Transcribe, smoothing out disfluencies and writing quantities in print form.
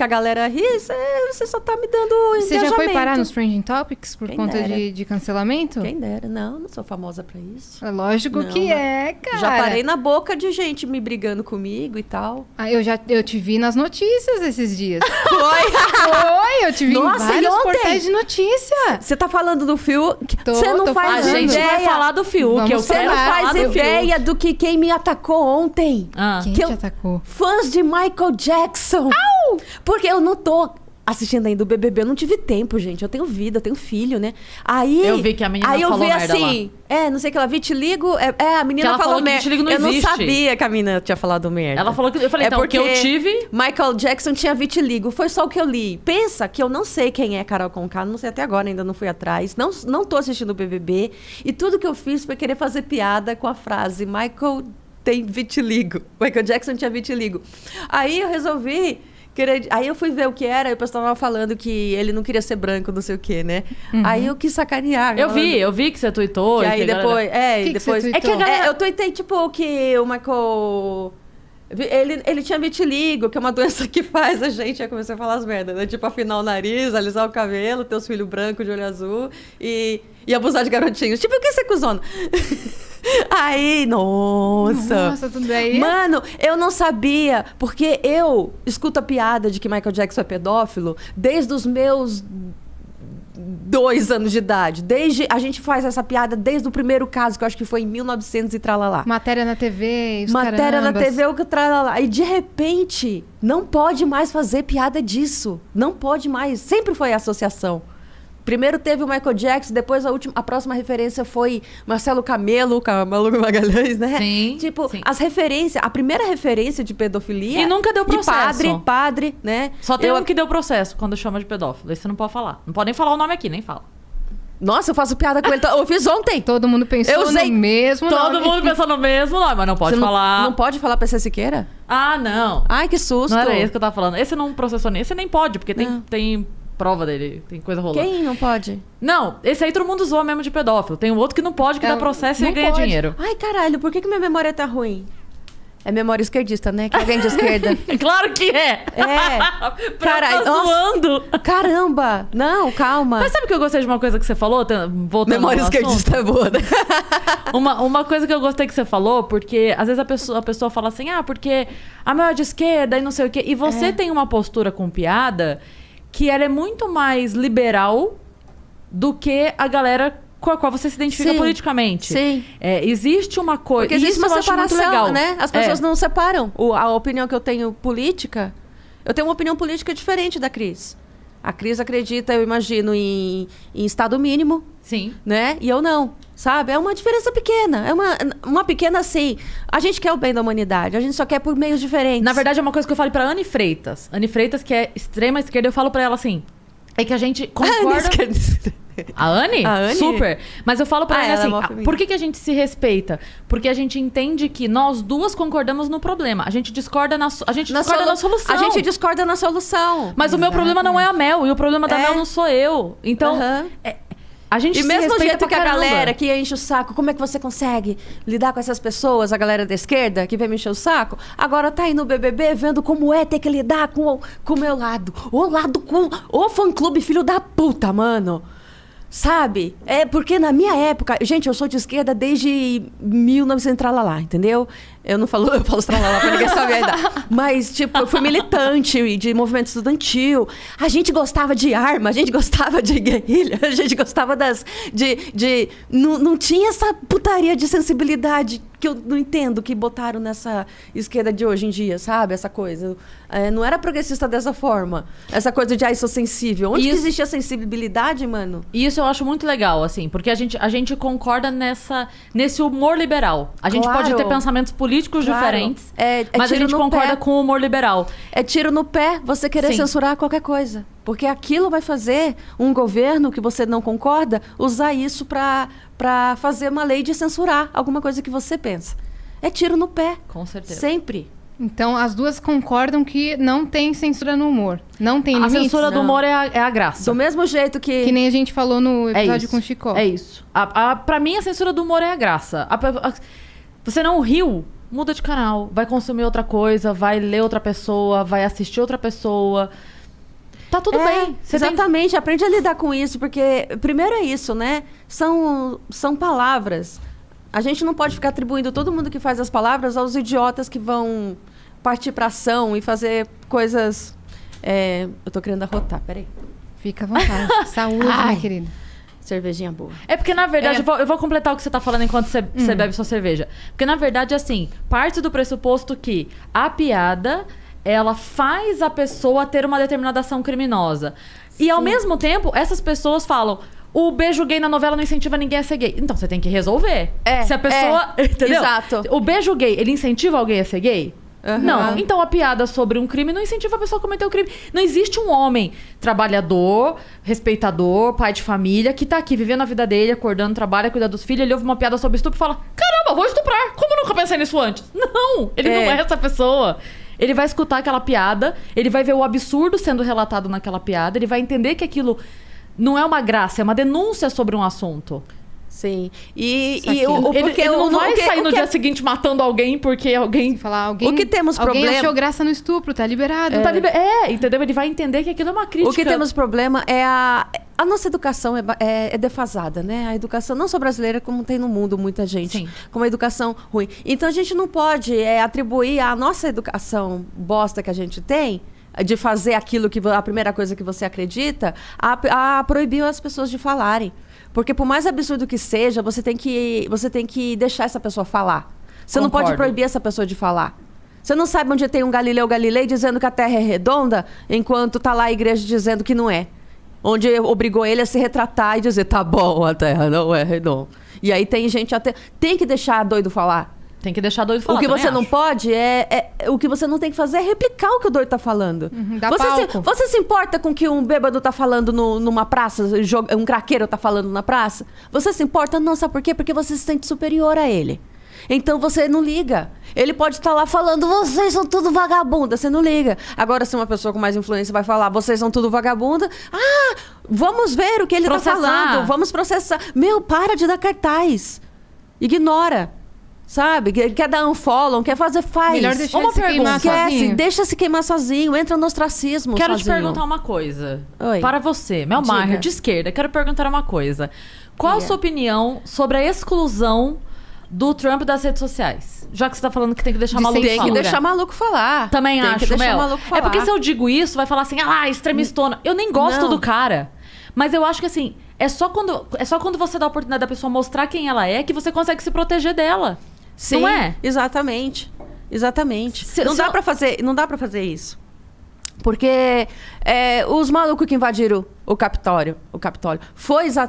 que a galera ri, você só tá me dando Você já foi parar nos Trending Topics por conta de cancelamento? Quem dera. Não sou famosa pra isso. É lógico que é, cara. Já parei na boca de gente me brigando comigo e tal. Eu te vi nas notícias esses dias. Foi, eu te vi em vários portais de notícia. Você tá falando do Fiuk? Você não faz ideia. A gente vai falar do Fiuk, que eu Você quero não falar faz do ideia do que quem me atacou ontem. Quem te atacou? Fãs de Michael Jackson. Au! Porque eu não tô assistindo ainda o BBB, eu não tive tempo, gente. Eu tenho vida, eu tenho filho, né? Aí eu vi que a menina falou merda assim, não sei o que ela vitiligo. A menina falou merda. Vitiligo não eu existe. não sabia que a menina tinha falado merda. Ela falou que... Eu falei, então, porque eu tive... Michael Jackson tinha vitiligo. Foi só o que eu li. Pensa que eu não sei quem é Carol Conká. Não sei até agora, ainda não fui atrás. Não tô assistindo o BBB. E tudo que eu fiz foi querer fazer piada com a frase Michael tem vitiligo. Michael Jackson tinha vitiligo. Aí eu resolvi... Aí eu fui ver o que era, e o pessoal tava falando que ele não queria ser branco, não sei o quê, né? Aí eu quis sacanear. Eu vi que você tweetou. E aí depois... depois é que a galera... eu tuitei, tipo, que o Michael... Ele tinha vitiligo, que é uma doença que faz a gente... Aí comecei a falar as merdas, né? Tipo, afinar o nariz, alisar o cabelo, ter os filhos brancos de olho azul e abusar de garotinhos. Tipo, o que você cuzona? Aí, nossa, tudo bem. Mano, eu não sabia, porque eu escuto a piada de que Michael Jackson é pedófilo desde os meus 2 anos de idade. A gente faz essa piada desde o primeiro caso, que eu acho que foi em 1900 e tralalá. Matéria na TV, Matéria na TV, o que tralalá. E de repente, não pode mais fazer piada disso. Não pode mais. Sempre foi a associação. Primeiro teve o Michael Jackson, depois a próxima referência foi Marcelo Camelo Magalhães, né? Sim. Tipo, sim. as referências, a primeira referência de pedofilia... E nunca deu processo. E padre, né? Só tem um que deu processo quando chama de pedófilo. Aí você não pode falar. Não pode nem falar o nome aqui, nem fala. Nossa, eu faço piada com ele. Eu fiz ontem. Todo mundo pensou no mesmo nome. Todo mundo pensou no mesmo nome, mas não pode falar. Não pode falar PC Siqueira? Ah, não. Ai, que susto. Não era isso que eu tava falando. Esse não processou nem. Esse nem pode, porque tem prova dele, tem coisa rolando. Quem não pode? Não, esse aí todo mundo zoa mesmo de pedófilo. Tem um outro que não pode, que dá processo e ganha dinheiro. Ai, caralho, por que minha memória tá ruim? É memória esquerdista, né? Que alguém de esquerda. Claro que é! Caralho, tá zoando! Caramba! Não, calma. Mas sabe que eu gostei de uma coisa que você falou? Voltando memória esquerdista é boa, né? Uma coisa que eu gostei que você falou, porque às vezes a pessoa fala assim, porque a maior de esquerda e não sei o quê. E você tem uma postura com piada que ela é muito mais liberal do que a galera com a qual você se identifica politicamente. Sim. Existe uma coisa... Porque existe uma separação, né? As pessoas não separam. A opinião que eu tenho política... Eu tenho uma opinião política diferente da Cris. A Cris acredita, eu imagino, em Estado mínimo. Sim. Né? E eu não. Sabe? É uma diferença pequena. É uma pequena, assim... A gente quer o bem da humanidade. A gente só quer por meios diferentes. Na verdade, é uma coisa que eu falo pra Anne Freitas. Anne Freitas, que é extrema esquerda, eu falo pra ela assim... É que a gente concorda... A Anne? A Anne? Super. Mas eu falo pra ela assim... por que a gente se respeita? Porque a gente entende que nós duas concordamos no problema. A gente discorda na solução. A gente discorda na solução. Mas o meu problema não é a Mel. E o problema da Mel não sou eu. Então... A gente e mesmo jeito que a caramba. galera que enche o saco, como é que você consegue lidar com essas pessoas, a galera da esquerda que vem me encher o saco, agora tá aí no BBB vendo como é ter que lidar com o meu lado. O fã-clube filho da puta, mano. Sabe? Porque na minha época... Gente, eu sou de esquerda desde 1900 tralalá, entendeu? Eu falo tralalá pra ninguém saber ainda. Mas, tipo, eu fui militante de movimento estudantil. A gente gostava de arma, a gente gostava de guerrilha, a gente gostava não tinha essa putaria de sensibilidade que eu não entendo que botaram nessa esquerda de hoje em dia, sabe? Essa coisa. Não era progressista dessa forma. Essa coisa de, sou sensível. Onde que existe a sensibilidade, mano? E isso eu acho muito legal, assim, porque a gente concorda nesse humor liberal. A gente pode ter pensamentos políticos diferentes, mas a gente concorda com o humor liberal. É tiro no pé você querer censurar qualquer coisa. Porque aquilo vai fazer um governo que você não concorda usar isso para fazer uma lei de censurar alguma coisa que você pensa. É tiro no pé. Com certeza. Sempre. Então, as duas concordam que não tem censura no humor. Não tem limites. A censura do humor é a graça. Do mesmo jeito que... Que nem a gente falou no episódio com o Chicó. É isso. Pra mim, a censura do humor é a graça. Você não riu, muda de canal. Vai consumir outra coisa, vai ler outra pessoa, vai assistir outra pessoa. Tá tudo bem. Você exatamente, aprende a lidar com isso, porque primeiro é isso, né? São palavras. A gente não pode ficar atribuindo todo mundo que faz as palavras aos idiotas que vão partir pra ação e fazer coisas... eu tô querendo arrotar, peraí. Fica à vontade. Saúde, minha querida. Cervejinha boa. É porque, na verdade, eu vou completar o que você tá falando enquanto você bebe sua cerveja. Porque, na verdade, assim, parte do pressuposto que a piada, ela faz a pessoa ter uma determinada ação criminosa. E, ao mesmo tempo, essas pessoas falam... O beijo gay na novela não incentiva ninguém a ser gay. Então, você tem que resolver. Se a pessoa... entendeu? Exato. O beijo gay, ele incentiva alguém a ser gay? Uhum. Não. Então, a piada sobre um crime não incentiva a pessoa a cometer o crime. Não existe um homem trabalhador, respeitador, pai de família, que tá aqui vivendo a vida dele, acordando, trabalha, cuida dos filhos, ele ouve uma piada sobre estupro e fala: caramba, vou estuprar. Como eu nunca pensei nisso antes? Não, ele não é essa pessoa. Ele vai escutar aquela piada, ele vai ver o absurdo sendo relatado naquela piada, ele vai entender que aquilo não é uma graça, é uma denúncia sobre um assunto. Sim. Ele não vai sair no dia seguinte matando alguém porque alguém... O que temos alguém problema... achou graça no estupro, tá liberado. Entendeu? Ele vai entender que aquilo é uma crítica. O que temos problema é a nossa educação é defasada, né? A educação não só brasileira, como tem no mundo muita gente. Sim. Com uma educação ruim. Então a gente não pode atribuir a nossa educação bosta que a gente tem, de fazer aquilo que a primeira coisa que você acredita, a proibir as pessoas de falarem. Porque por mais absurdo que seja, você tem que deixar essa pessoa falar. Você não pode proibir essa pessoa de falar. Você não sabe onde tem um Galileu Galilei dizendo que a Terra é redonda, enquanto tá lá a igreja dizendo que não é. Onde obrigou ele a se retratar e dizer, tá bom, a Terra não é redonda. E aí tem gente até... Tem que deixar doido falar. Tem que deixar doido falar. O que você não pode o que você não tem que fazer é replicar o que o doido tá falando. Você se importa com o que um bêbado tá falando numa praça, um craqueiro tá falando na praça? Você se importa? Não, sabe por quê? Porque você se sente superior a ele. Então você não liga. Ele pode estar lá falando, vocês são tudo vagabunda. Você não liga. Agora, se uma pessoa com mais influência vai falar, vocês são tudo vagabunda, vamos ver o que ele tá falando. Vamos processar. Meu, para de dar cartaz. Ignora. Sabe? Quer dar unfollow, quer fazer, faz. Melhor deixar ele se queimar sozinho. Deixa se queimar sozinho, entra no ostracismo Quero sozinho. te perguntar uma coisa. Oi. Para você, Mel Maher, de esquerda, quero perguntar uma coisa. Qual a sua opinião sobre a exclusão do Trump das redes sociais? Já que você tá falando que tem que deixar maluco falar. Tem que deixar maluco falar. Também tem acho, que deixar Mel. maluco falar. É porque se eu digo isso, vai falar assim, extremistona. Eu nem gosto do cara. Mas eu acho que assim, é só quando você dá a oportunidade da pessoa mostrar quem ela é que você consegue se proteger dela. Sim, não é? Exatamente. Não dá pra fazer isso. Porque os malucos que invadiram o Capitólio foi exatamente